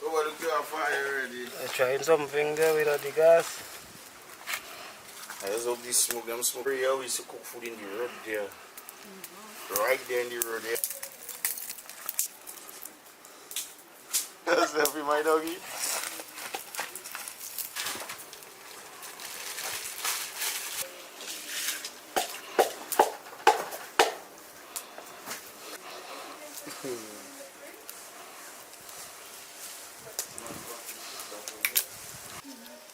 Over the fire already. I'm trying something there without the gas. I just hope this smoke, them smoke. We used to cook food in the road there. Right there in the road there. That's every my doggy.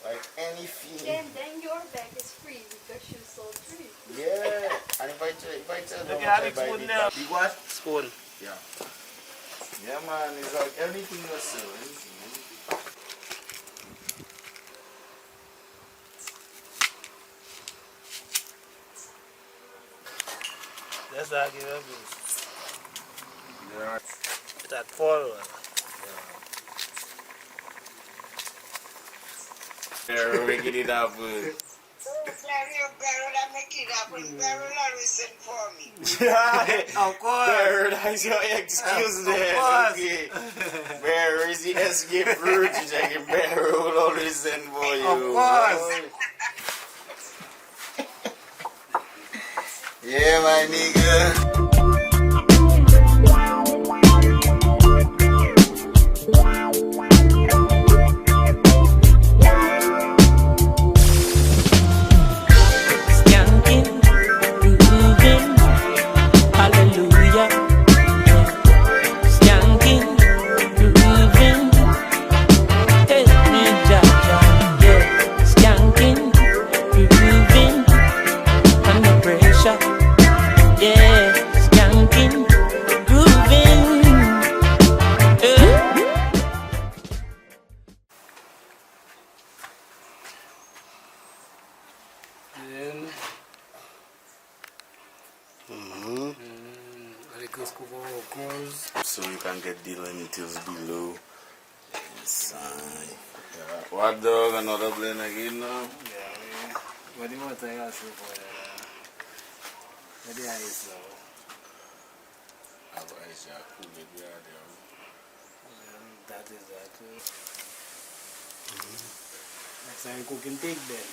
Like anything. Then your bag is free because you sold three. Yeah. And if I tell them Okay, I I buy spoon big now. big what? Spoon. Yeah. Yeah man, it's like anything you sell. Anything. That's how I give a boost. Yeah. It's at 4. Yeah, we get it up. Of course. That's your excuse there. Okay. Bear is the escape route. Bear will always send for you. Of course. Yeah, my nigga. So you can get the lentils below. Inside. Yeah. What dog? Another blend again now? Yeah, what do you want to ask for that? What the ice now? I have ice, yeah. Cool, maybe I do. That is that. Next time you cooking pig then.